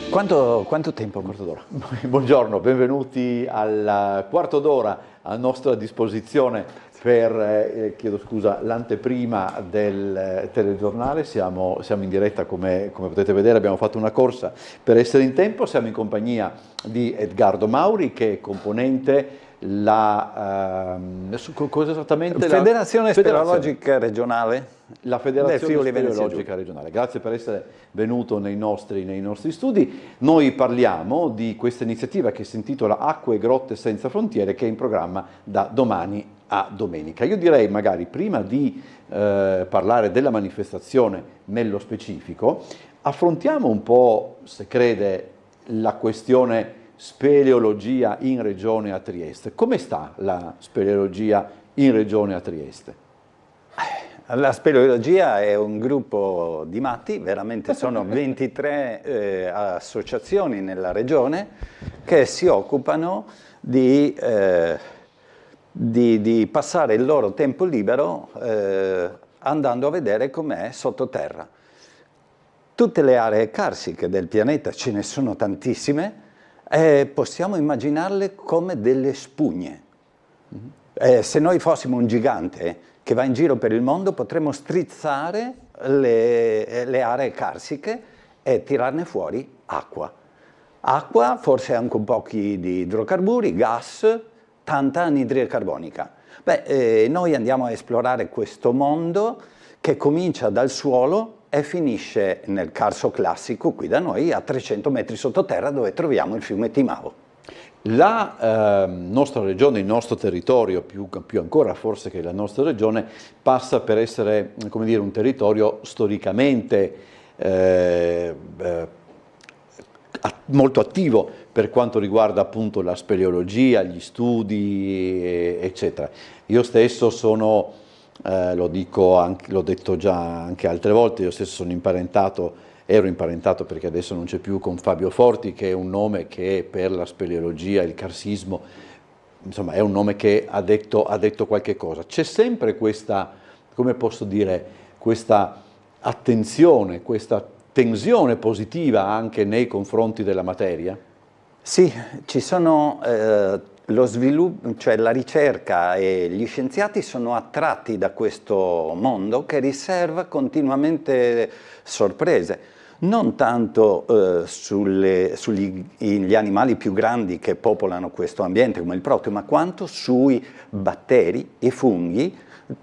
Quanto tempo, quarto d'ora? Buongiorno, benvenuti al quarto d'ora a nostra disposizione per, chiedo scusa, l'anteprima del telegiornale. Siamo in diretta come potete vedere, abbiamo fatto una corsa per essere in tempo, siamo in compagnia di Edgardo Mauri che è componente cosa esattamente? Federazione Speleologica Regionale. La Federazione Speleologica Regionale. Grazie per essere venuto nei nostri studi. Noi parliamo di questa iniziativa che si intitola Acque e Grotte Senza Frontiere, che è in programma da domani a domenica. Io direi, magari prima di parlare della manifestazione nello specifico, affrontiamo un po', se crede, la questione speleologia in regione a Trieste. Come sta la speleologia in regione a Trieste? La speleologia è un gruppo di matti, veramente sono 23 associazioni nella regione che si occupano di passare il loro tempo libero andando a vedere com'è sottoterra. Tutte le aree carsiche del pianeta, ce ne sono tantissime, possiamo immaginarle come delle spugne. Se noi fossimo un gigante che va in giro per il mondo, potremmo strizzare le aree carsiche e tirarne fuori acqua. Acqua, forse anche un po' di idrocarburi, gas, tanta anidride carbonica. Noi andiamo a esplorare questo mondo che comincia dal suolo e finisce nel Carso classico, qui da noi, a 300 metri sottoterra, dove troviamo il fiume Timavo. La nostra regione, il nostro territorio, più ancora forse che la nostra regione, passa per essere, come dire, un territorio storicamente molto attivo per quanto riguarda appunto la speleologia, gli studi, eccetera. Io stesso sono, l'ho detto già anche altre volte, io stesso ero imparentato perché adesso non c'è più, con Fabio Forti, che è un nome che per la speleologia, il carsismo, insomma è un nome che ha detto qualche cosa. C'è sempre questa, come posso dire, questa attenzione, questa tensione positiva anche nei confronti della materia? Sì, ci sono lo sviluppo, cioè la ricerca e gli scienziati sono attratti da questo mondo che riserva continuamente sorprese. Non tanto sugli animali più grandi che popolano questo ambiente come il proteo, ma quanto sui batteri e funghi,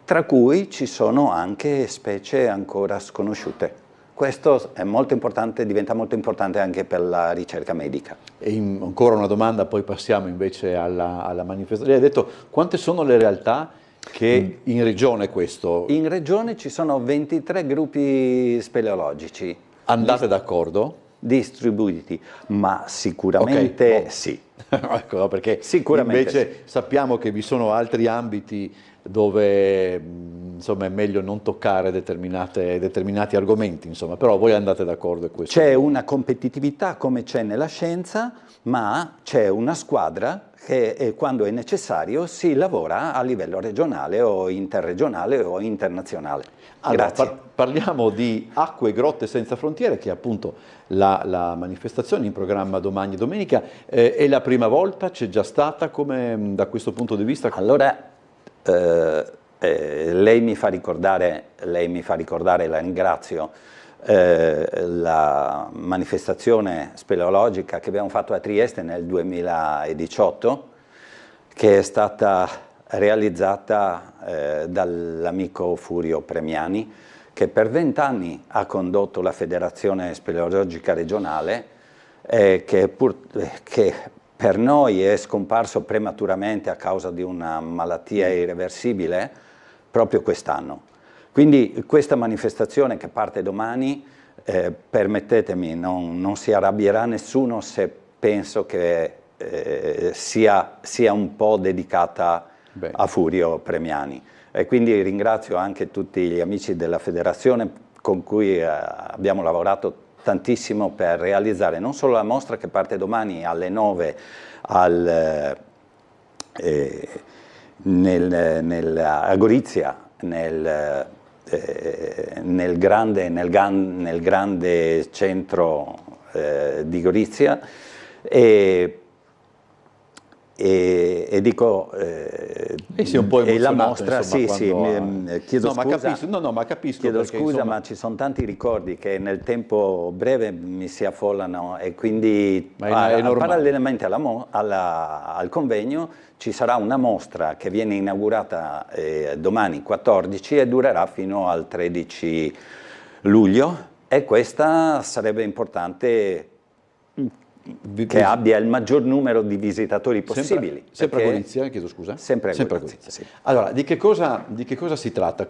tra cui ci sono anche specie ancora sconosciute. Questo è molto importante, diventa molto importante anche per la ricerca medica. E ancora una domanda, poi passiamo invece alla manifestazione. Lei ha detto quante sono le realtà che in regione questo? In regione ci sono 23 gruppi speleologici. Andate d'accordo? Distribuiti, ma sicuramente okay, sì. Ecco, perché sicuramente invece sì. Sappiamo che vi sono altri ambiti dove insomma è meglio non toccare determinati argomenti, insomma, però voi andate d'accordo. C'è una competitività come c'è nella scienza, ma c'è una squadra che quando è necessario si lavora a livello regionale o interregionale o internazionale. Allora, Grazie. Parliamo di Acque e Grotte Senza Frontiere, che è appunto la manifestazione in programma domani e domenica. È la prima volta? C'è già stata? Come da questo punto di vista? Allora, lei mi fa ricordare, la ringrazio, la manifestazione speleologica che abbiamo fatto a Trieste nel 2018, che è stata realizzata dall'amico Furio Premiani, che per 20 anni ha condotto la Federazione Speleologica Regionale, che per noi è scomparso prematuramente a causa di una malattia irreversibile proprio quest'anno. Quindi questa manifestazione che parte domani, permettetemi, non si arrabbierà nessuno se penso che sia un po' dedicata a Furio Premiani. E quindi ringrazio anche tutti gli amici della federazione con cui abbiamo lavorato tantissimo per realizzare non solo la mostra che parte domani alle 9 a Gorizia, nel nel grande centro di Gorizia, e dico, sì, un po' e la emozionato, mostra, insomma, sì, quando chiedo no, scusa, ma capisco chiedo perché, scusa, insomma, ma ci sono tanti ricordi che nel tempo breve mi si affollano, e quindi ma è normale. parallelamente al convegno ci sarà una mostra che viene inaugurata domani 14 e durerà fino al 13 luglio, e questa sarebbe importante che abbia il maggior numero di visitatori possibili. Sempre a Gorizia, chiedo scusa? Sempre a Gorizia, sì. Allora, di che cosa si tratta?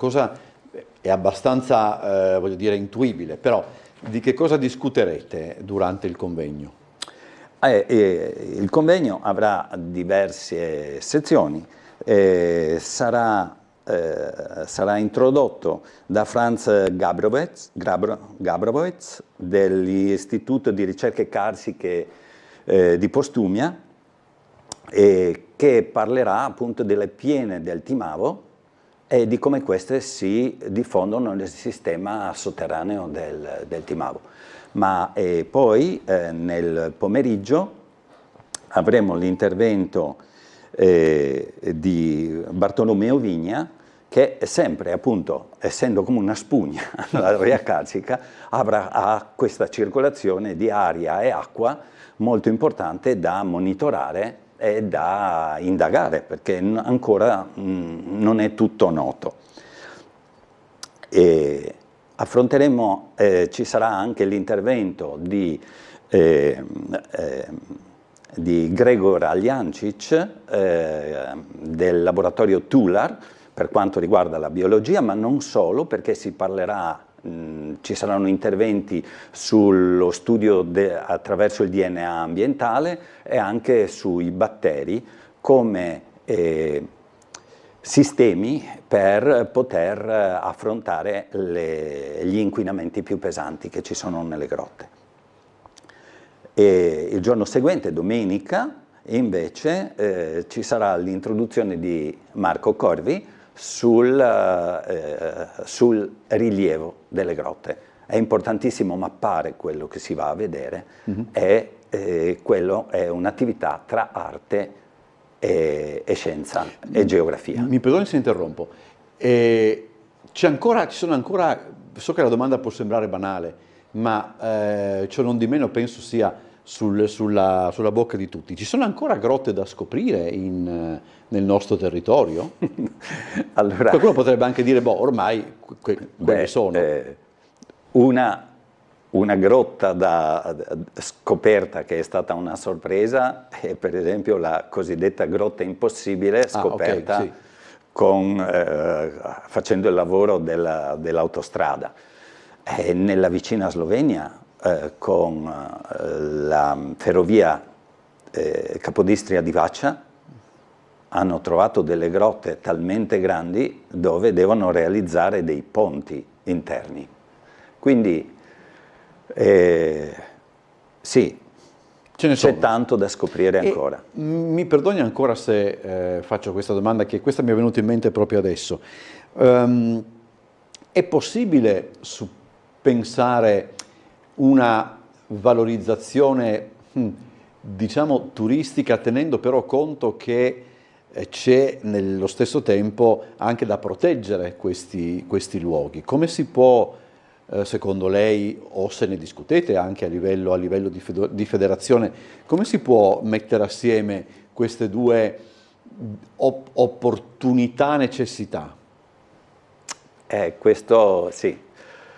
È abbastanza, voglio dire, intuibile, però di che cosa discuterete durante il convegno? Il convegno avrà diverse sezioni, sarà introdotto da Franz Gabrowitz dell'Istituto di Ricerche Carsiche di Postumia, che parlerà appunto delle piene del Timavo e di come queste si diffondono nel sistema sotterraneo del Timavo. Ma poi nel pomeriggio avremo l'intervento di Bartolomeo Vigna, che è sempre, appunto, essendo come una spugna l'area carsica, ha questa circolazione di aria e acqua molto importante da monitorare e da indagare, perché ancora non è tutto noto. E affronteremo, ci sarà anche l'intervento di Gregor Aljancic del laboratorio Tular per quanto riguarda la biologia, ma non solo, perché si parlerà, ci saranno interventi sullo studio attraverso il DNA ambientale e anche sui batteri come sistemi per poter affrontare gli inquinamenti più pesanti che ci sono nelle grotte. E il giorno seguente, domenica, invece ci sarà l'introduzione di Marco Corvi sul rilievo delle grotte. È importantissimo mappare quello che si va a vedere, e quello è un'attività tra arte e scienza e geografia. Mi perdoni se interrompo. Ci sono ancora, so che la domanda può sembrare banale, ma ciò non di meno penso sia sulla bocca di tutti. Ci sono ancora grotte da scoprire nel nostro territorio? Allora, qualcuno potrebbe anche dire, ormai quelle sono. Una grotta scoperta che è stata una sorpresa è per esempio la cosiddetta grotta impossibile, scoperta okay, sì. Facendo il lavoro dell'autostrada. Nella vicina Slovenia, con la ferrovia Capodistria di Vaccia, hanno trovato delle grotte talmente grandi dove devono realizzare dei ponti interni. Quindi sì, c'è tanto da scoprire ancora. Mi perdoni ancora se faccio questa domanda, che questa mi è venuta in mente proprio adesso. È possibile pensare una valorizzazione, diciamo, turistica, tenendo però conto che c'è nello stesso tempo anche da proteggere questi luoghi? Come si può, secondo lei, o se ne discutete anche a livello di federazione, come si può mettere assieme queste due opportunità-necessità? Questo sì,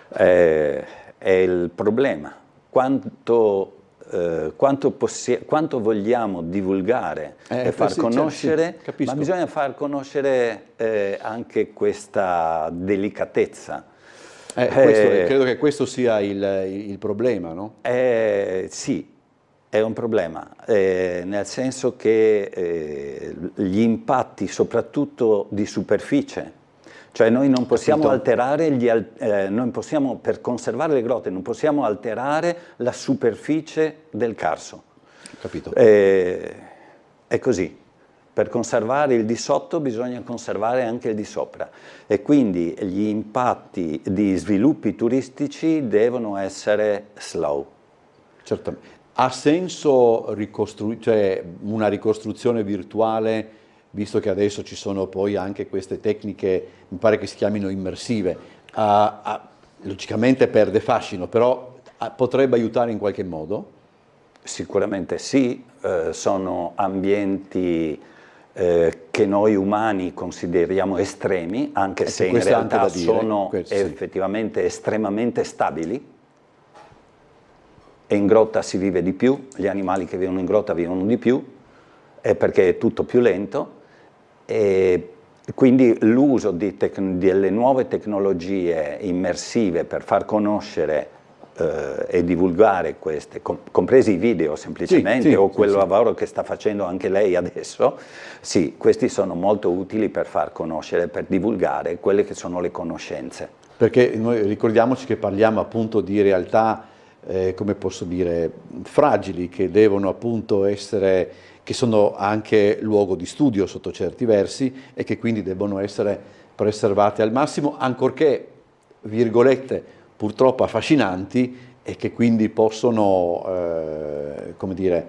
è il problema. Quanto vogliamo divulgare e far conoscere, sì, ma bisogna far conoscere anche questa delicatezza. Credo che questo sia il problema, no? Sì, è un problema, nel senso che gli impatti, soprattutto di superficie, cioè noi non possiamo alterare, per conservare le grotte, non possiamo alterare la superficie del Carso. Capito. È così. Per conservare il di sotto bisogna conservare anche il di sopra e quindi gli impatti di sviluppi turistici devono essere slow. Certamente. Ha senso cioè una ricostruzione virtuale, visto che adesso ci sono poi anche queste tecniche, mi pare che si chiamino immersive, logicamente perde fascino, però potrebbe aiutare in qualche modo? Sicuramente sì, sono ambienti che noi umani consideriamo estremi, anche se in realtà sono effettivamente estremamente stabili. E in grotta si vive di più, gli animali che vivono in grotta vivono di più, perché è tutto più lento, e quindi l'uso delle nuove tecnologie immersive per far conoscere e divulgare queste, compresi i video semplicemente, o quel lavoro che sta facendo anche lei adesso, sì, questi sono molto utili per far conoscere, per divulgare quelle che sono le conoscenze. Perché noi ricordiamoci che parliamo appunto di realtà come posso dire, fragili, che devono appunto essere, che sono anche luogo di studio sotto certi versi e che quindi devono essere preservate al massimo, ancorché, virgolette, purtroppo affascinanti e che quindi possono, come dire,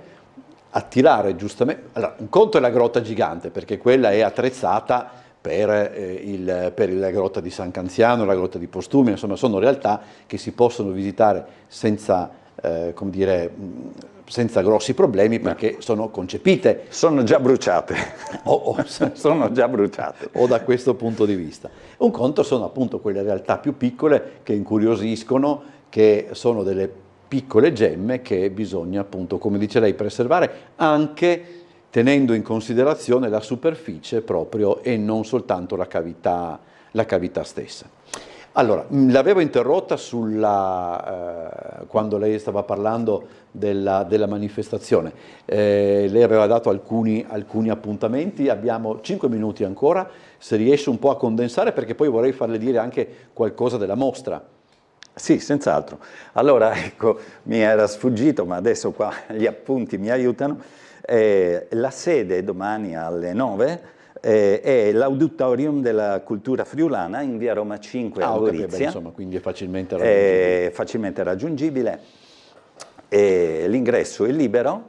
attirare giustamente. Allora, un conto è la grotta gigante, perché quella è attrezzata per la grotta di San Canziano, la grotta di Postumia, insomma sono realtà che si possono visitare senza, come dire, senza grossi problemi perché sono concepite. Sono già bruciate. Sono già bruciate. O da questo punto di vista. Un conto sono appunto quelle realtà più piccole che incuriosiscono, che sono delle piccole gemme che bisogna appunto, come dice lei, preservare anche tenendo in considerazione la superficie proprio e non soltanto la cavità stessa. Allora, l'avevo interrotta quando lei stava parlando della manifestazione. Lei aveva dato alcuni appuntamenti, abbiamo 5 minuti ancora, se riesce un po' a condensare perché poi vorrei farle dire anche qualcosa della mostra. Sì, senz'altro. Allora, ecco, mi era sfuggito, ma adesso qua gli appunti mi aiutano. La sede domani alle 9 è l'Auditorium della Cultura Friulana in via Roma 5 a Gorizia. Insomma, quindi è facilmente raggiungibile. È facilmente raggiungibile. L'ingresso è libero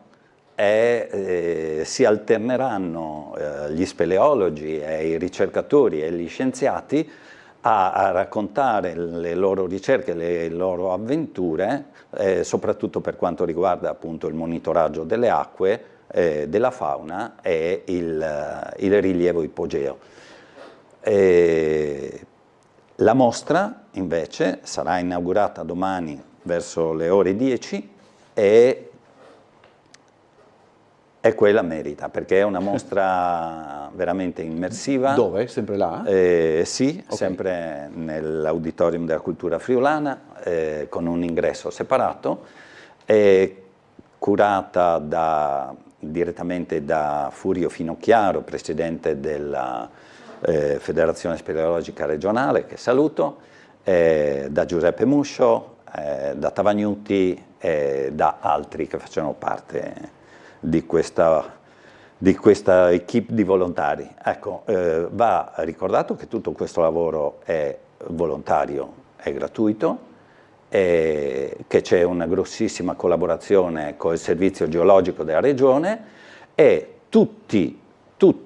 e si alterneranno gli speleologi e i ricercatori e gli scienziati a raccontare le loro ricerche, le loro avventure, soprattutto per quanto riguarda appunto il monitoraggio delle acque, della fauna e il rilievo ipogeo. La mostra invece sarà inaugurata domani verso le ore 10 e quella merita, perché è una mostra veramente immersiva. Dove? Sempre là? Sì, okay. Sempre nell'Auditorium della Cultura Friulana, con un ingresso separato, curata direttamente da Furio Finocchiaro, presidente della Federazione Speleologica Regionale, che saluto, da Giuseppe Muscio, da Tavagnuti e da altri che facciano parte di questa equipe di volontari. Ecco, va ricordato che tutto questo lavoro è volontario, è gratuito, e che c'è una grossissima collaborazione con il servizio geologico della regione e tutti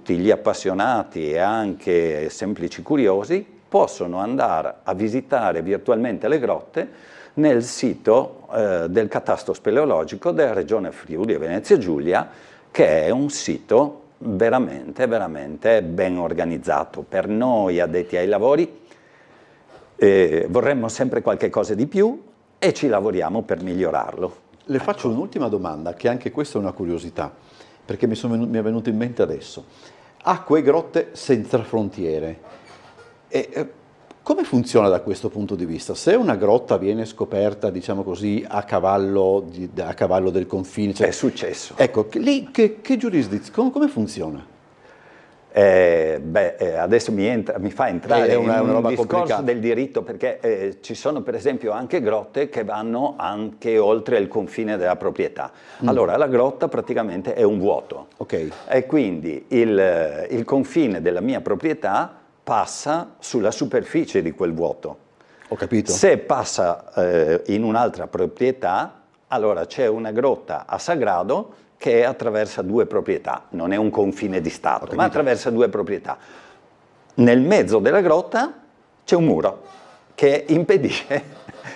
gli appassionati e anche semplici curiosi possono andare a visitare virtualmente le grotte nel sito del catasto speleologico della regione Friuli e Venezia Giulia, che è un sito veramente, veramente ben organizzato. Per noi addetti ai lavori vorremmo sempre qualche cosa di più e ci lavoriamo per migliorarlo. Le faccio un'ultima domanda, che anche questa è una curiosità, perché mi è venuto in mente adesso. Acque e grotte senza frontiere. Come funziona da questo punto di vista? Se una grotta viene scoperta, diciamo così, a cavallo del confine... Cioè, è successo. Ecco, lì che giurisdizione, come funziona? Adesso mi fa entrare È una in un roba discorso complicata. del diritto, perché ci sono per esempio anche grotte che vanno anche oltre il confine della proprietà. Allora la grotta praticamente è un vuoto, Ok. e quindi il confine della mia proprietà passa sulla superficie di quel vuoto. Ho capito. Se passa in un'altra proprietà, allora c'è una grotta a Sagrado che attraversa 2 proprietà, non è un confine di Stato, ma attraversa 2 proprietà. Nel mezzo della grotta c'è un muro che impedisce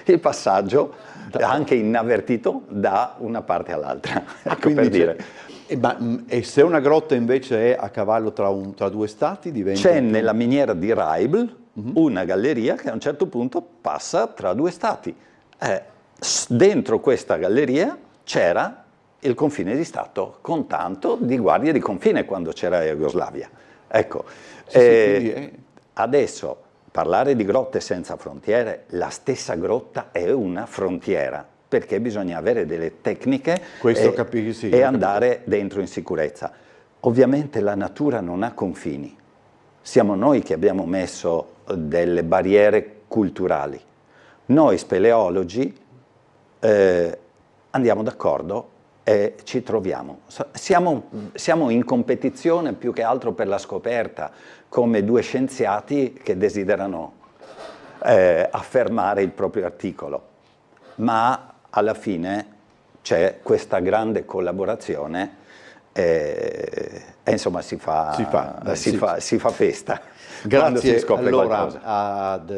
il passaggio, anche inavvertito, da una parte all'altra. Ecco, per dire. E se una grotta invece è a cavallo tra 2 stati, diventa... C'è nella miniera di Raibl una galleria che a un certo punto passa tra 2 stati. Dentro questa galleria c'era il confine di Stato, con tanto di guardie di confine quando c'era la Jugoslavia. Ecco, adesso parlare di grotte senza frontiere, la stessa grotta è una frontiera, perché bisogna avere delle tecniche e andare dentro in sicurezza. Ovviamente la natura non ha confini, siamo noi che abbiamo messo delle barriere culturali. Noi speleologi andiamo d'accordo e ci troviamo. Siamo in competizione più che altro per la scoperta, come 2 scienziati che desiderano affermare il proprio articolo, ma alla fine c'è questa grande collaborazione e insomma si fa festa. Grazie allora ad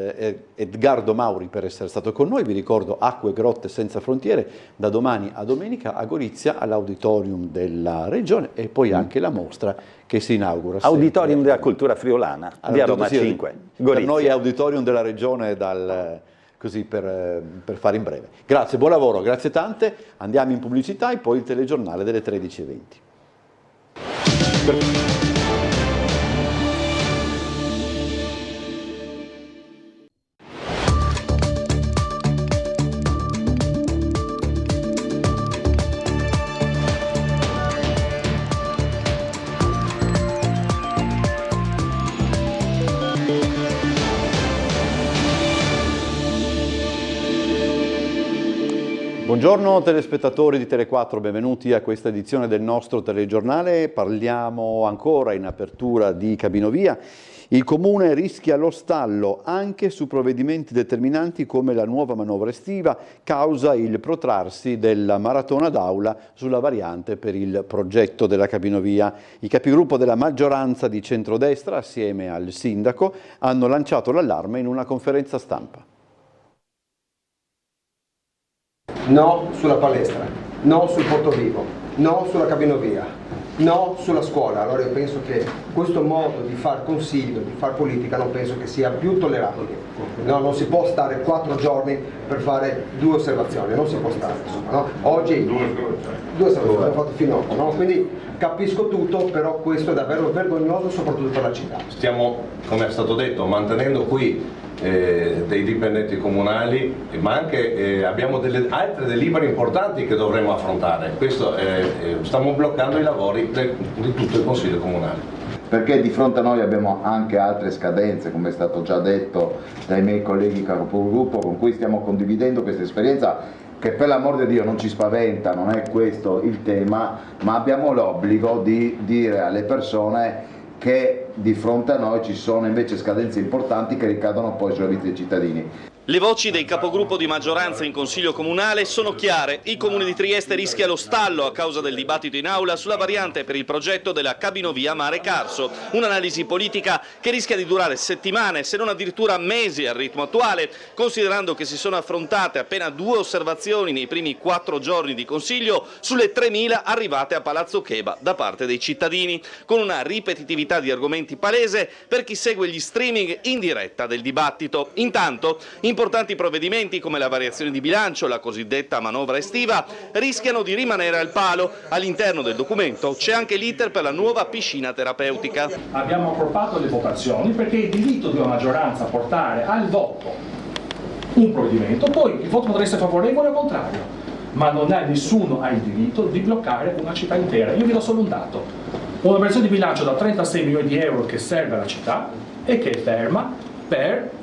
Edgardo Mauri per essere stato con noi. Vi ricordo Acque e Grotte Senza Frontiere da domani a domenica a Gorizia all'Auditorium della Regione, e poi anche la mostra che si inaugura. Auditorium della Cultura Friulana, via Roma 5, Gorizia. Per noi è Auditorium della Regione, così per fare in breve. Grazie, buon lavoro, grazie tante. Andiamo in pubblicità e poi il telegiornale delle 13:20. Buongiorno telespettatori di Tele4, benvenuti a questa edizione del nostro telegiornale. Parliamo ancora in apertura di Cabinovia. Il Comune rischia lo stallo anche su provvedimenti determinanti come la nuova manovra estiva, causa il protrarsi della maratona d'aula sulla variante per il progetto della Cabinovia. I capigruppo della maggioranza di centrodestra, assieme al sindaco, hanno lanciato l'allarme in una conferenza stampa. No sulla palestra, no sul Portovivo, no sulla Cabinovia, no sulla scuola. Allora io penso che questo modo di far consiglio, di far politica, non penso che sia più tollerabile. No, non si può stare 4 giorni per fare 2 osservazioni, non si può stare, insomma, no? Oggi 2 osservazioni abbiamo fatto finora, no? Quindi capisco tutto, però questo è davvero vergognoso, soprattutto per la città. Stiamo, come è stato detto, mantenendo qui dei dipendenti comunali, ma anche abbiamo altre delibere importanti che dovremo affrontare. Questo stiamo bloccando i lavori di tutto il Consiglio Comunale. Perché di fronte a noi abbiamo anche altre scadenze, come è stato già detto dai miei colleghi capogruppo, con cui stiamo condividendo questa esperienza, che per l'amor di Dio non ci spaventa, non è questo il tema, ma abbiamo l'obbligo di dire alle persone che di fronte a noi ci sono invece scadenze importanti che ricadono poi sulla vita dei cittadini. Le voci dei capogruppo di maggioranza in Consiglio Comunale sono chiare. Il Comune di Trieste rischia lo stallo a causa del dibattito in aula sulla variante per il progetto della Cabinovia Mare Carso. Un'analisi politica che rischia di durare settimane, se non addirittura mesi al ritmo attuale, considerando che si sono affrontate appena 2 osservazioni nei primi 4 giorni di Consiglio sulle 3.000 arrivate a Palazzo Cheba da parte dei cittadini, con una ripetitività di argomenti palese per chi segue gli streaming in diretta del dibattito. Intanto, importanti provvedimenti come la variazione di bilancio, la cosiddetta manovra estiva, rischiano di rimanere al palo. All'interno del documento c'è anche l'iter per la nuova piscina terapeutica. Abbiamo accorpato le votazioni perché è il diritto di una maggioranza a portare al voto un provvedimento, poi il voto potrà essere favorevole o contrario, ma nessuno ha il diritto di bloccare una città intera. Io vi do solo un dato. Un'operazione di bilancio da 36 milioni di euro che serve alla città e che è ferma per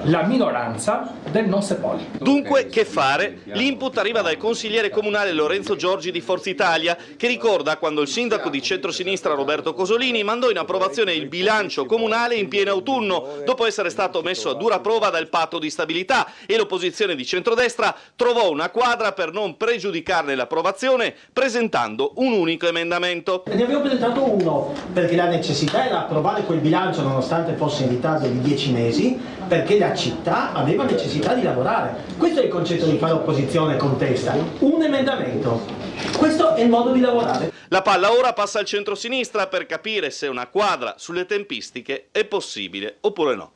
la minoranza del non sepolcro. Dunque, che fare? L'input arriva dal consigliere comunale Lorenzo Giorgi di Forza Italia, che ricorda quando il sindaco di centrosinistra Roberto Cosolini mandò in approvazione il bilancio comunale in pieno autunno, dopo essere stato messo a dura prova dal patto di stabilità, e l'opposizione di centrodestra trovò una quadra per non pregiudicarne l'approvazione presentando un unico emendamento. Ne abbiamo presentato uno perché la necessità era approvare quel bilancio nonostante fosse in ritardo di 10 mesi, perché la città aveva necessità di lavorare. Questo è il concetto di fare opposizione con testa. Un emendamento. Questo è il modo di lavorare. La palla ora passa al centro-sinistra per capire se una quadra sulle tempistiche è possibile oppure no.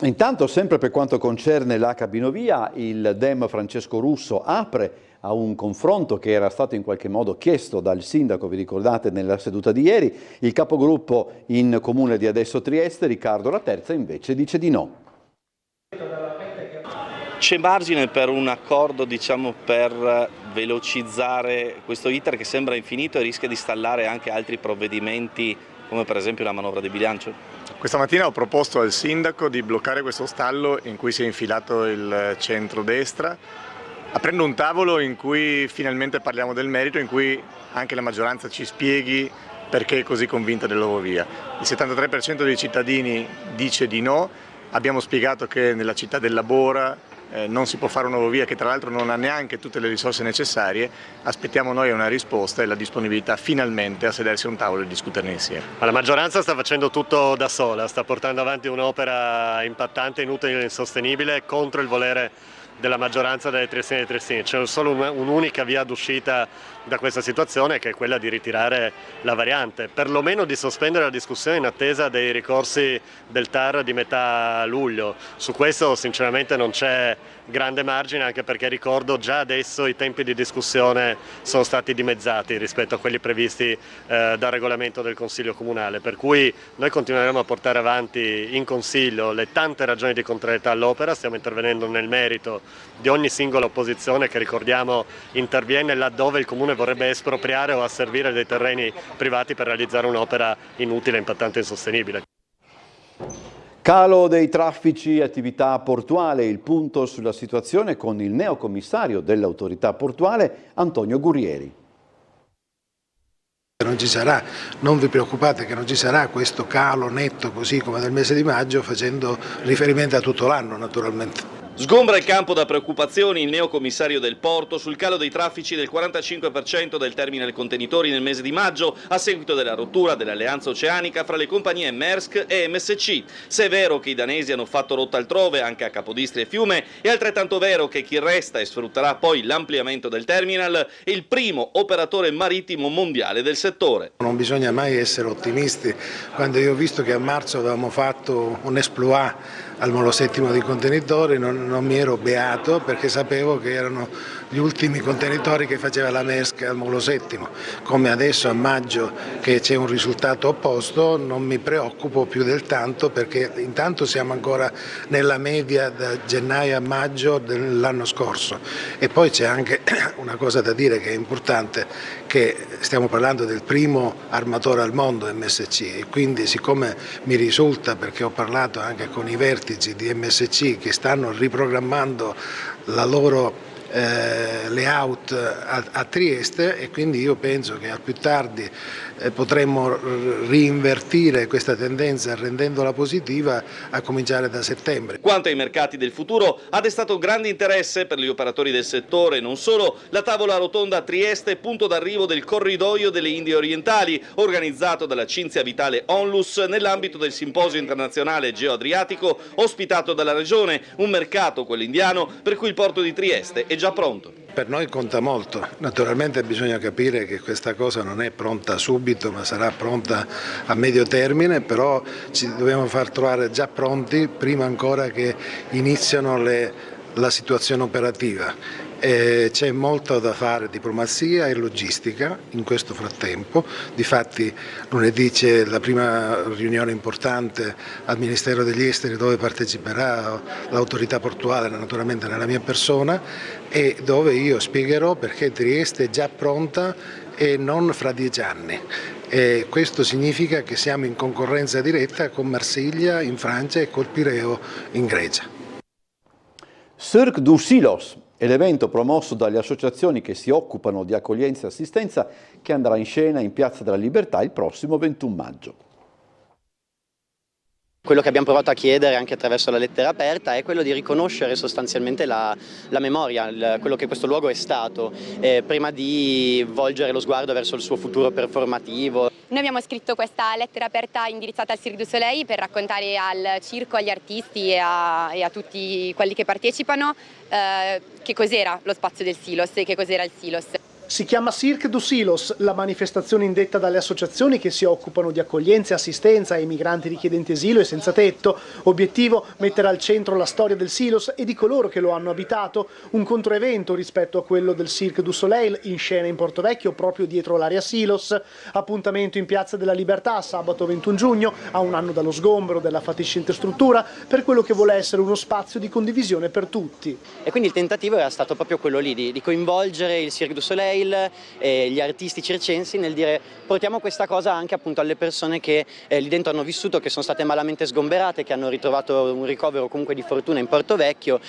Intanto, sempre per quanto concerne la cabinovia, il Dem Francesco Russo apre a un confronto che era stato in qualche modo chiesto dal sindaco, vi ricordate, nella seduta di ieri. Il capogruppo in comune di Adesso Trieste, Riccardo Laterza, invece dice di no. C'è margine per un accordo, diciamo, per velocizzare questo iter che sembra infinito e rischia di stallare anche altri provvedimenti, come per esempio la manovra di bilancio? Questa mattina ho proposto al sindaco di bloccare questo stallo in cui si è infilato il centrodestra, aprendo un tavolo in cui finalmente parliamo del merito, in cui anche la maggioranza ci spieghi perché è così convinta della nuova via. Il 73% dei cittadini dice di no, abbiamo spiegato che nella città del Labora non si può fare una nuova via che tra l'altro non ha neanche tutte le risorse necessarie. Aspettiamo noi una risposta e la disponibilità finalmente a sedersi a un tavolo e discuterne insieme. Ma la maggioranza sta facendo tutto da sola, sta portando avanti un'opera impattante, inutile e insostenibile contro il volere della maggioranza delle triestine e dei triestini. C'è solo un'unica via d'uscita da questa situazione, che è quella di ritirare la variante, perlomeno di sospendere la discussione in attesa dei ricorsi del TAR di metà luglio. Su questo sinceramente non c'è grande margine, anche perché ricordo già adesso i tempi di discussione sono stati dimezzati rispetto a quelli previsti dal regolamento del Consiglio Comunale, per cui noi continueremo a portare avanti in Consiglio le tante ragioni di contrarietà all'opera. Stiamo intervenendo nel merito di ogni singola opposizione che, ricordiamo, interviene laddove il Comune vorrebbe espropriare o asservire dei terreni privati per realizzare un'opera inutile, impattante e insostenibile. Calo dei traffici e attività portuale, il punto sulla situazione con il neocommissario dell'autorità portuale Antonio Gurrieri. Non ci sarà, non vi preoccupate che non ci sarà questo calo netto così come nel mese di maggio, facendo riferimento a tutto l'anno naturalmente. Sgombra il campo da preoccupazioni il neocommissario del porto sul calo dei traffici del 45% del terminal contenitori nel mese di maggio a seguito della rottura dell'alleanza oceanica fra le compagnie Maersk e MSC. Se è vero che i danesi hanno fatto rotta altrove anche a Capodistria e Fiume, è altrettanto vero che chi resta e sfrutterà poi l'ampliamento del terminal è il primo operatore marittimo mondiale del settore. Non bisogna mai essere ottimisti. Quando io ho visto che a marzo avevamo fatto un exploit al molo settimo di contenitori non mi ero beato, perché sapevo che erano gli ultimi contenitori che faceva la Maersk al molo settimo. Come adesso a maggio che c'è un risultato opposto, non mi preoccupo più del tanto, perché intanto siamo ancora nella media da gennaio a maggio dell'anno scorso. E poi c'è anche una cosa da dire che è importante, che stiamo parlando del primo armatore al mondo MSC, e quindi siccome mi risulta, perché ho parlato anche con i vertici di MSC che stanno riprogrammando la loro layout a Trieste, e quindi io penso che al più tardi potremmo rinvertire questa tendenza rendendola positiva a cominciare da settembre. Quanto ai mercati del futuro, ha destato grande interesse per gli operatori del settore, non solo la tavola rotonda a Trieste, punto d'arrivo del corridoio delle Indie Orientali, organizzato dalla Cinzia Vitale Onlus nell'ambito del simposio internazionale Geo-Adriatico ospitato dalla regione, un mercato, quello indiano, per cui il porto di Trieste è già pronto. Per noi conta molto, naturalmente bisogna capire che questa cosa non è pronta subito, ma sarà pronta a medio termine, però ci dobbiamo far trovare già pronti prima ancora che iniziano la situazione operativa. C'è molto da fare, diplomazia e logistica in questo frattempo. Difatti lunedì c'è la prima riunione importante al Ministero degli Esteri, dove parteciperà l'autorità portuale, naturalmente nella mia persona, e dove io spiegherò perché Trieste è già pronta e non fra 10 anni. E questo significa che siamo in concorrenza diretta con Marsiglia in Francia e col Pireo in Grecia. Cirque du Silos è l'evento promosso dalle associazioni che si occupano di accoglienza e assistenza che andrà in scena in Piazza della Libertà il prossimo 21 maggio. Quello che abbiamo provato a chiedere anche attraverso la lettera aperta è quello di riconoscere sostanzialmente la memoria, quello che questo luogo è stato, prima di volgere lo sguardo verso il suo futuro performativo. Noi abbiamo scritto questa lettera aperta indirizzata al Cirque du Soleil per raccontare al circo, agli artisti e a tutti quelli che partecipano che cos'era lo spazio del Silos e che cos'era il Silos. Si chiama Cirque du Silos, la manifestazione indetta dalle associazioni che si occupano di accoglienza e assistenza ai migranti richiedenti asilo e senza tetto. Obiettivo: mettere al centro la storia del Silos e di coloro che lo hanno abitato. Un controevento rispetto a quello del Cirque du Soleil, in scena in Portovecchio proprio dietro l'area Silos. Appuntamento in Piazza della Libertà sabato 21 giugno, a un anno dallo sgombero della fatiscente struttura, per quello che vuole essere uno spazio di condivisione per tutti. E quindi il tentativo era stato proprio quello lì, di coinvolgere il Cirque du Soleil e gli artisti circensi nel dire: portiamo questa cosa anche appunto alle persone che lì dentro hanno vissuto, che sono state malamente sgomberate, che hanno ritrovato un ricovero comunque di fortuna in Portovecchio,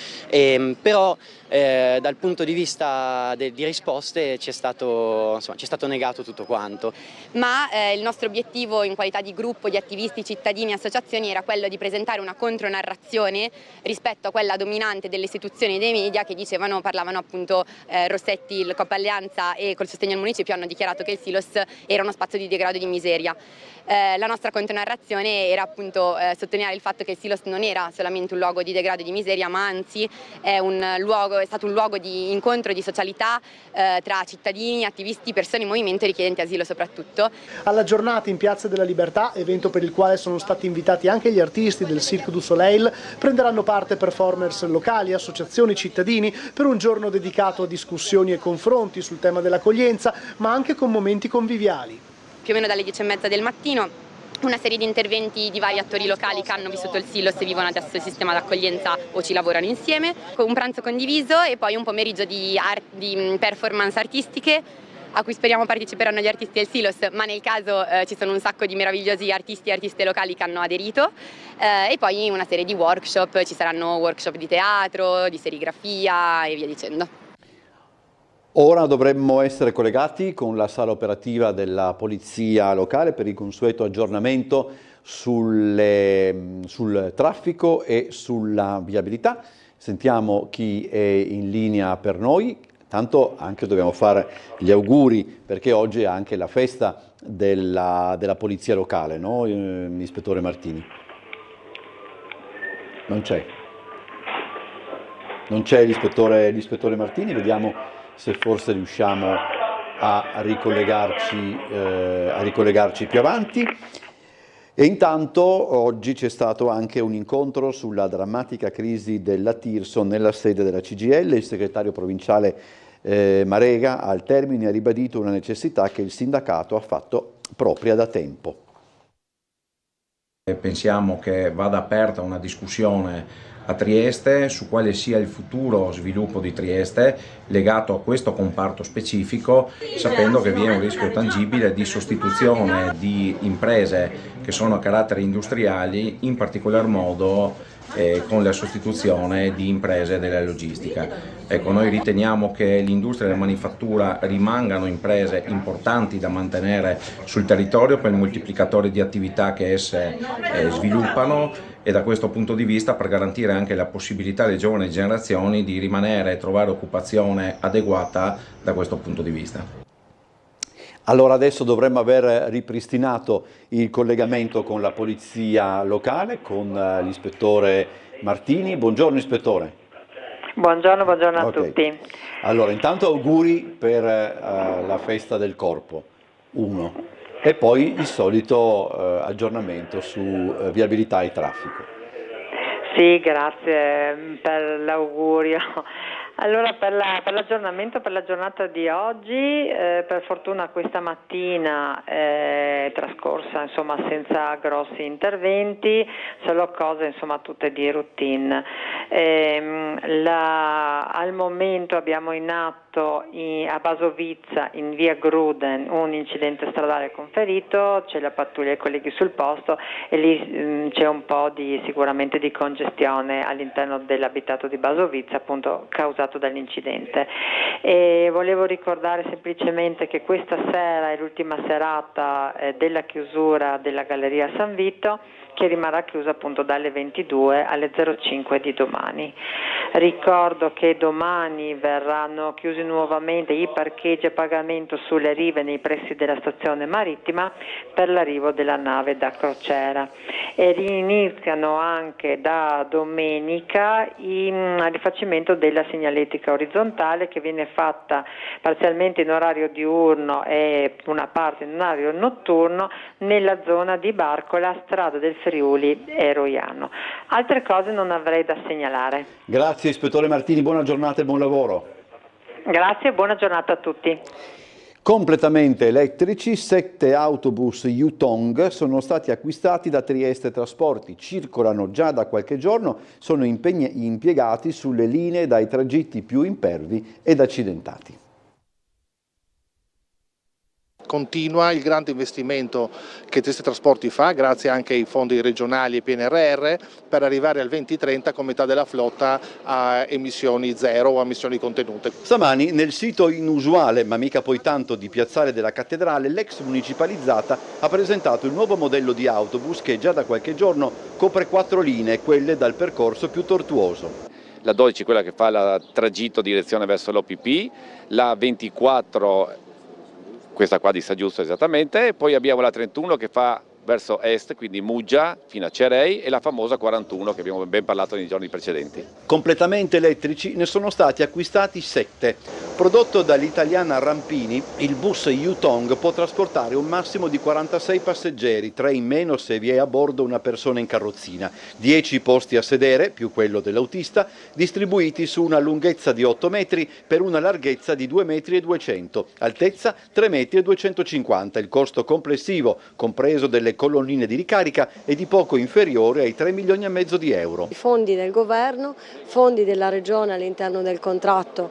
però dal punto di vista di risposte ci è stato negato tutto quanto. Ma il nostro obiettivo in qualità di gruppo di attivisti, cittadini e associazioni era quello di presentare una contronarrazione rispetto a quella dominante delle istituzioni e dei media che parlavano appunto Rossetti, il Coppa Alleanza e col sostegno al municipio hanno dichiarato che il Silos era uno spazio di degrado e di miseria. La nostra contronarrazione era appunto sottolineare il fatto che il Silos non era solamente un luogo di degrado e di miseria, ma anzi è stato un luogo di incontro, di socialità tra cittadini, attivisti, persone in movimento e richiedenti asilo soprattutto. Alla giornata in Piazza della Libertà, evento per il quale sono stati invitati anche gli artisti del Cirque du Soleil, prenderanno parte performers locali, associazioni, cittadini, per un giorno dedicato a discussioni e confronti sul tema dell'accoglienza, ma anche con momenti conviviali. Più o meno dalle 10:30 del mattino una serie di interventi di vari attori locali che hanno vissuto il Silos e vivono adesso il sistema d'accoglienza o ci lavorano insieme, un pranzo condiviso e poi un pomeriggio di performance artistiche a cui speriamo parteciperanno gli artisti del Silos, ma nel caso ci sono un sacco di meravigliosi artisti e artiste locali che hanno aderito, e poi una serie di workshop, ci saranno workshop di teatro, di serigrafia e via dicendo. Ora dovremmo essere collegati con la sala operativa della Polizia Locale per il consueto aggiornamento sul traffico e sulla viabilità. Sentiamo chi è in linea per noi. Tanto anche dobbiamo fare gli auguri perché oggi è anche la festa della Polizia Locale, no? Ispettore Martini? Non c'è. Non c'è l'ispettore Martini, vediamo se forse riusciamo a ricollegarci più avanti. E intanto oggi c'è stato anche un incontro sulla drammatica crisi della Tirso nella sede della CGIL. Il segretario provinciale Marega al termine ha ribadito una necessità che il sindacato ha fatto propria da tempo. Pensiamo che vada aperta una discussione a Trieste su quale sia il futuro sviluppo di Trieste legato a questo comparto specifico, sapendo che vi è un rischio tangibile di sostituzione di imprese che sono a carattere industriali, in particolar modo con la sostituzione di imprese della logistica. Ecco, noi riteniamo che l'industria della manifattura rimangano imprese importanti da mantenere sul territorio per il moltiplicatore di attività che esse sviluppano, e da questo punto di vista per garantire anche la possibilità alle giovani generazioni di rimanere e trovare occupazione adeguata da questo punto di vista. Allora adesso dovremmo aver ripristinato il collegamento con la Polizia Locale, con l'ispettore Martini. Buongiorno ispettore. Buongiorno a tutti. Allora intanto auguri per la festa del corpo, uno, e poi il solito aggiornamento su viabilità e traffico. Sì, grazie per l'augurio. Allora, per l'aggiornamento, per la giornata di oggi, per fortuna questa mattina è trascorsa insomma senza grossi interventi, solo cose insomma tutte di routine. Al momento abbiamo in atto a Basovizza, in via Gruden, un incidente stradale con ferito, c'è la pattuglia e i colleghi sul posto e lì c'è un po' sicuramente di congestione all'interno dell'abitato di Basovizza, appunto causato dall'incidente. E volevo ricordare semplicemente che questa sera è l'ultima serata della chiusura della Galleria San Vito, che rimarrà chiusa appunto dalle 22 alle 05 di domani. Ricordo che domani verranno chiusi nuovamente i parcheggi a pagamento sulle rive nei pressi della stazione marittima per l'arrivo della nave da crociera e riniziano anche da domenica il rifacimento della segnaletica orizzontale che viene fatta parzialmente in orario diurno e una parte in orario notturno nella zona di Barcola, strada del Friuli e Roiano. Altre cose non avrei da segnalare. Grazie Ispettore Martini, buona giornata e buon lavoro. Grazie e buona giornata a tutti. Completamente elettrici, 7 autobus Yutong sono stati acquistati da Trieste Trasporti, circolano già da qualche giorno, sono impiegati sulle linee dai tragitti più impervi ed accidentati. Continua il grande investimento che Trieste Trasporti fa, grazie anche ai fondi regionali e PNRR, per arrivare al 2030 con metà della flotta a emissioni zero o a emissioni contenute. Stamani nel sito inusuale, ma mica poi tanto, di Piazzale della Cattedrale, l'ex municipalizzata ha presentato il nuovo modello di autobus che già da qualche giorno copre 4 linee, quelle dal percorso più tortuoso. La 12 quella che fa il tragitto direzione verso l'OPP, la 24 questa qua di San Giusto esattamente, e poi abbiamo la 31 che fa verso est, quindi Muggia fino a Cerei, e la famosa 41 che abbiamo ben parlato nei giorni precedenti. Completamente elettrici ne sono stati acquistati 7. Prodotto dall'italiana Rampini, il bus Yutong può trasportare un massimo di 46 passeggeri, 3 in meno se vi è a bordo una persona in carrozzina, 10 posti a sedere, più quello dell'autista, distribuiti su una lunghezza di 8 metri per una larghezza di 2,2 m, altezza 3,250 m. Il costo complessivo, compreso delle colonnine di ricarica, è di poco inferiore ai 3,5 milioni di euro. I fondi del governo, fondi della regione all'interno del contratto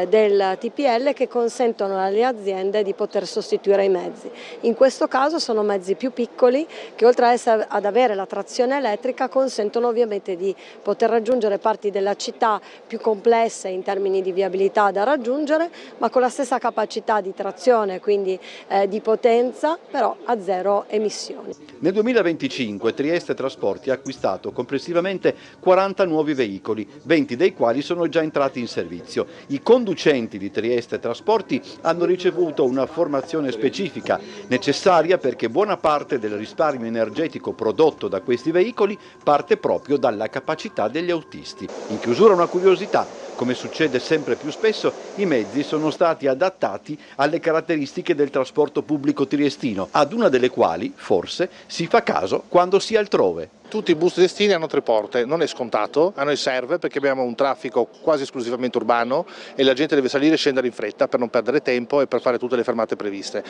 del TPL che consentono alle aziende di poter sostituire i mezzi. In questo caso sono mezzi più piccoli che oltre ad avere la trazione elettrica consentono ovviamente di poter raggiungere parti della città più complesse in termini di viabilità da raggiungere, ma con la stessa capacità di trazione, quindi di potenza, però a zero emissioni. Nel 2025 Trieste Trasporti ha acquistato complessivamente 40 nuovi veicoli, 20 dei quali sono già entrati in servizio. I conducenti di Trieste Trasporti hanno ricevuto una formazione specifica necessaria perché buona parte del risparmio energetico prodotto da questi veicoli parte proprio dalla capacità degli autisti. In chiusura una curiosità. Come succede sempre più spesso, i mezzi sono stati adattati alle caratteristiche del trasporto pubblico triestino, ad una delle quali, forse, si fa caso quando si è altrove. Tutti i bus triestini hanno 3 porte, non è scontato, a noi serve perché abbiamo un traffico quasi esclusivamente urbano e la gente deve salire e scendere in fretta per non perdere tempo e per fare tutte le fermate previste.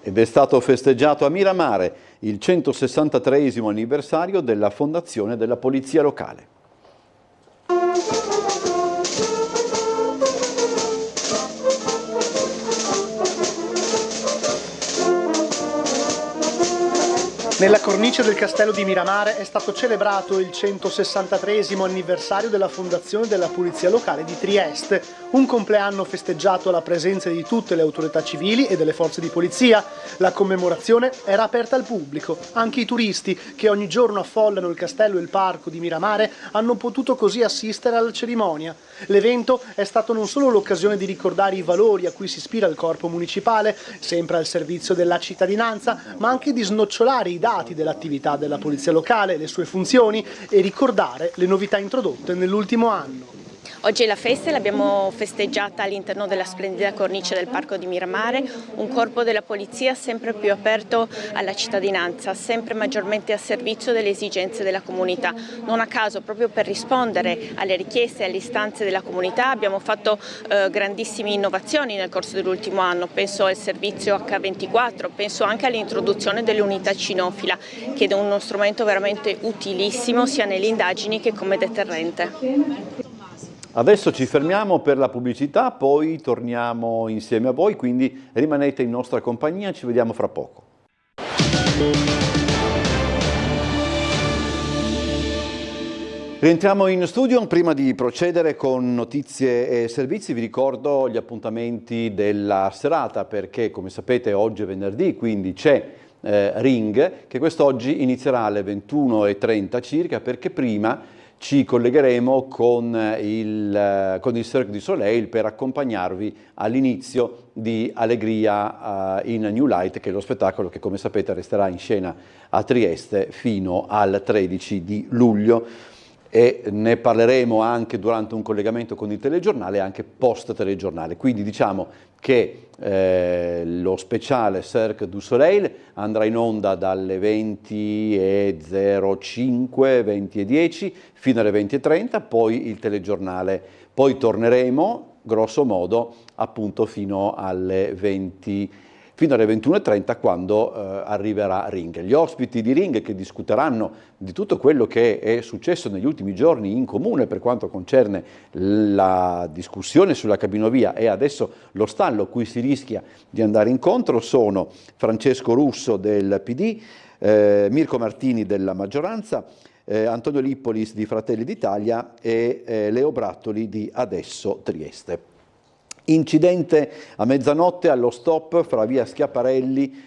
Ed è stato festeggiato a Miramare il 163° anniversario della fondazione della Polizia Locale. Nella cornice del castello di Miramare è stato celebrato il 163° anniversario della fondazione della Polizia Locale di Trieste, un compleanno festeggiato alla presenza di tutte le autorità civili e delle forze di polizia. La commemorazione era aperta al pubblico, anche i turisti che ogni giorno affollano il castello e il parco di Miramare hanno potuto così assistere alla cerimonia. L'evento è stato non solo l'occasione di ricordare i valori a cui si ispira il corpo municipale, sempre al servizio della cittadinanza, ma anche di snocciolare i dati dell'attività della Polizia Locale, le sue funzioni e ricordare le novità introdotte nell'ultimo anno. Oggi è la festa e l'abbiamo festeggiata all'interno della splendida cornice del Parco di Miramare, un corpo della polizia sempre più aperto alla cittadinanza, sempre maggiormente a servizio delle esigenze della comunità. Non a caso, proprio per rispondere alle richieste e alle istanze della comunità, abbiamo fatto grandissime innovazioni nel corso dell'ultimo anno. Penso al servizio H24, penso anche all'introduzione dell'unità cinofila, che è uno strumento veramente utilissimo sia nelle indagini che come deterrente. Adesso ci fermiamo per la pubblicità, poi torniamo insieme a voi, quindi rimanete in nostra compagnia, ci vediamo fra poco. Rientriamo in studio. Prima di procedere con notizie e servizi vi ricordo gli appuntamenti della serata, perché come sapete oggi è venerdì, quindi c'è Ring, che quest'oggi inizierà alle 21:30 circa, perché prima ci collegheremo con il Cirque du Soleil per accompagnarvi all'inizio di Allegria in New Light, che è lo spettacolo che, come sapete, resterà in scena a Trieste fino al 13 di luglio. E ne parleremo anche durante un collegamento con il telegiornale e anche post telegiornale. Quindi diciamo che lo speciale Cirque du Soleil andrà in onda dalle 20:05, 20:10 fino alle 20:30, poi il telegiornale, poi torneremo grosso modo appunto fino alle 21:30 quando arriverà Ring. Gli ospiti di Ring, che discuteranno di tutto quello che è successo negli ultimi giorni in comune per quanto concerne la discussione sulla cabinovia e adesso lo stallo a cui si rischia di andare incontro, sono Francesco Russo del PD, Mirko Martini della maggioranza, Antonio Lippolis di Fratelli d'Italia e Leo Brattoli di Adesso Trieste. Incidente a mezzanotte allo stop fra via Schiaparelli.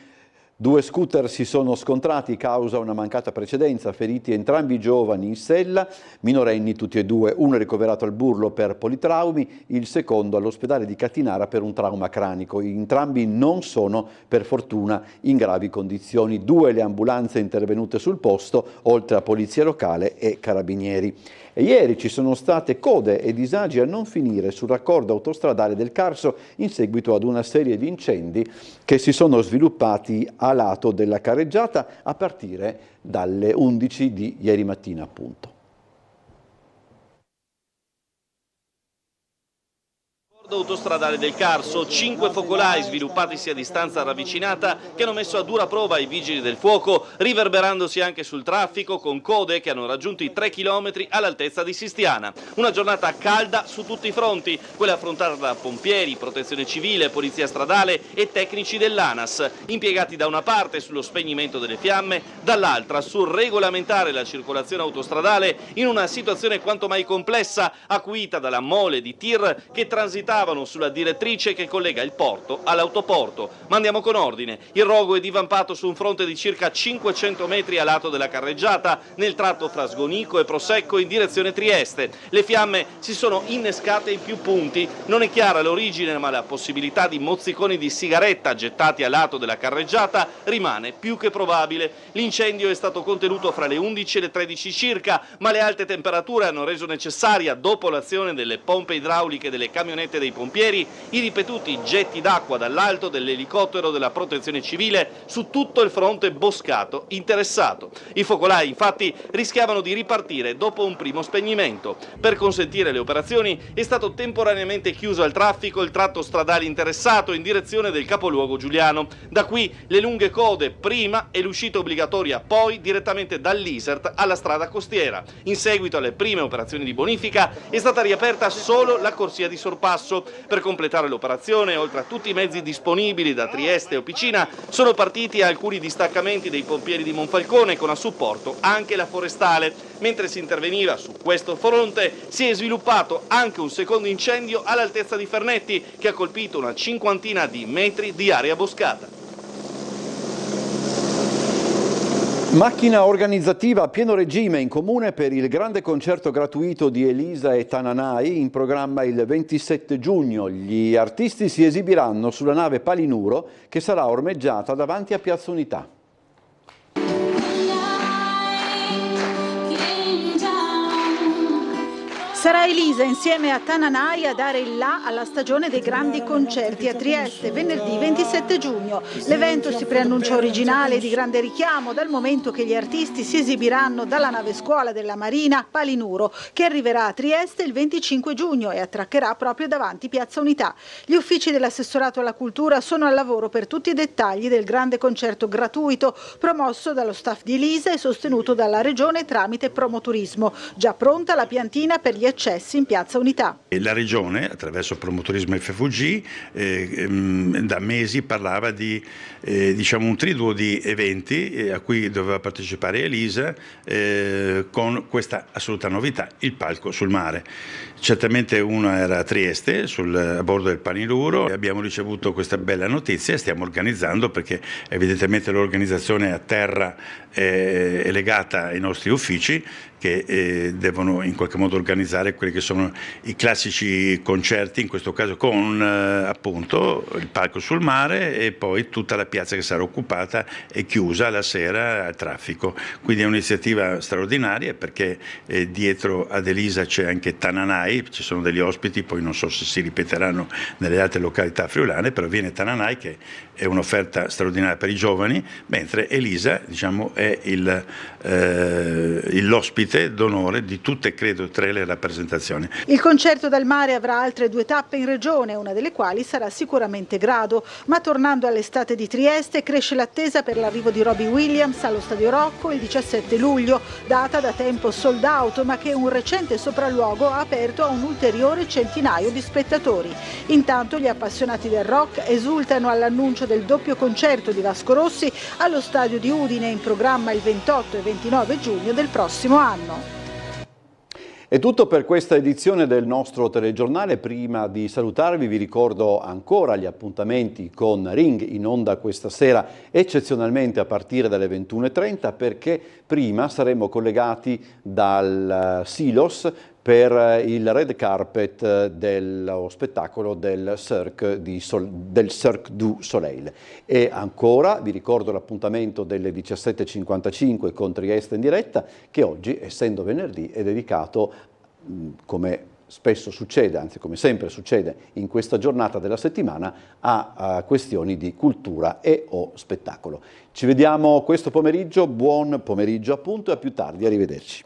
Due scooter si sono scontrati causa una mancata precedenza, feriti entrambi giovani in sella, minorenni tutti e due, uno è ricoverato al Burlo per politraumi, il secondo all'ospedale di Catinara per un trauma cranico. Entrambi non sono per fortuna in gravi condizioni. Due le ambulanze intervenute sul posto, oltre a polizia locale e carabinieri. E ieri ci sono state code e disagi a non finire sul raccordo autostradale del Carso in seguito ad una serie di incendi che si sono sviluppati a lato della carreggiata a partire dalle 11 di ieri mattina appunto. Autostradale del Carso, 5 focolai sviluppatisi a distanza ravvicinata che hanno messo a dura prova i vigili del fuoco, riverberandosi anche sul traffico con code che hanno raggiunto i 3 km all'altezza di Sistiana. Una giornata calda su tutti i fronti, quella affrontata da pompieri, protezione civile, polizia stradale e tecnici dell'ANAS, impiegati da una parte sullo spegnimento delle fiamme, dall'altra sul regolamentare la circolazione autostradale in una situazione quanto mai complessa, acuita dalla mole di tir che transitava sulla direttrice che collega il porto all'autoporto. Ma andiamo con ordine. Il rogo è divampato su un fronte di circa 500 metri a lato della carreggiata, nel tratto fra Sgonico e Prosecco in direzione Trieste. Le fiamme si sono innescate in più punti. Non è chiara l'origine, ma la possibilità di mozziconi di sigaretta gettati a lato della carreggiata rimane più che probabile. L'incendio è stato contenuto fra le 11 e le 13 circa, ma le alte temperature hanno reso necessaria, dopo l'azione delle pompe idrauliche delle camionette dei pompieri, i ripetuti getti d'acqua dall'alto dell'elicottero della protezione civile su tutto il fronte boscato interessato. I focolai infatti rischiavano di ripartire dopo un primo spegnimento. Per consentire le operazioni è stato temporaneamente chiuso al traffico il tratto stradale interessato in direzione del capoluogo giuliano. Da qui le lunghe code prima e l'uscita obbligatoria poi direttamente dall'Isert alla strada costiera. In seguito alle prime operazioni di bonifica è stata riaperta solo la corsia di sorpasso. Per completare l'operazione, oltre a tutti i mezzi disponibili da Trieste e Opicina, sono partiti alcuni distaccamenti dei pompieri di Monfalcone con a supporto anche la forestale. Mentre si interveniva su questo fronte si è sviluppato anche un secondo incendio all'altezza di Fernetti che ha colpito una 50 di metri di area boscata. Macchina organizzativa a pieno regime in comune per il grande concerto gratuito di Elisa e Tananai, in programma il 27 giugno. Gli artisti si esibiranno sulla nave Palinuro che sarà ormeggiata davanti a Piazza Unità. Sarà Elisa insieme a Tananai a dare il là alla stagione dei grandi concerti a Trieste venerdì 27 giugno. L'evento si preannuncia originale e di grande richiamo dal momento che gli artisti si esibiranno dalla nave scuola della Marina Palinuro, che arriverà a Trieste il 25 giugno e attraccherà proprio davanti Piazza Unità. Gli uffici dell'assessorato alla cultura sono al lavoro per tutti i dettagli del grande concerto gratuito promosso dallo staff di Elisa e sostenuto dalla Regione tramite Promoturismo. Già pronta la piantina per gli accessi in Piazza Unità. La Regione, attraverso Promoturismo FVG, da mesi parlava di un triduo di eventi a cui doveva partecipare Elisa, con questa assoluta novità, il palco sul mare. Certamente uno era a Trieste, a bordo del Palinuro, e abbiamo ricevuto questa bella notizia e stiamo organizzando, perché evidentemente l'organizzazione a terra è legata ai nostri uffici, che devono in qualche modo organizzare quelli che sono i classici concerti, in questo caso con appunto il palco sul mare e poi tutta la piazza che sarà occupata e chiusa la sera al traffico. Quindi è un'iniziativa straordinaria, perché dietro ad Elisa c'è anche Tananai, ci sono degli ospiti, poi non so se si ripeteranno nelle altre località friulane, però viene Tananai, che è un'offerta straordinaria per i giovani, mentre Elisa, diciamo, è l'ospite d'onore di tutte, credo, 3 le rappresentazioni. Il concerto dal mare avrà altre 2 tappe in regione, una delle quali sarà sicuramente Grado, ma tornando all'estate di Trieste cresce l'attesa per l'arrivo di Robbie Williams allo Stadio Rocco il 17 luglio, data da tempo sold out, ma che un recente sopralluogo ha aperto a un ulteriore centinaio di spettatori. Intanto gli appassionati del rock esultano all'annuncio del doppio concerto di Vasco Rossi allo Stadio di Udine, in programma il 28 e 29 giugno del prossimo anno. È tutto per questa edizione del nostro telegiornale. Prima di salutarvi vi ricordo ancora gli appuntamenti con Ring, in onda questa sera eccezionalmente a partire dalle 21:30, perché prima saremo collegati dal Silos per il red carpet dello spettacolo del Cirque du Soleil. E ancora vi ricordo l'appuntamento delle 17:55 con Trieste in diretta, che oggi, essendo venerdì, è dedicato, come spesso succede, anzi come sempre succede in questa giornata della settimana, a questioni di cultura e o spettacolo. Ci vediamo questo pomeriggio, buon pomeriggio appunto, e a più tardi, arrivederci.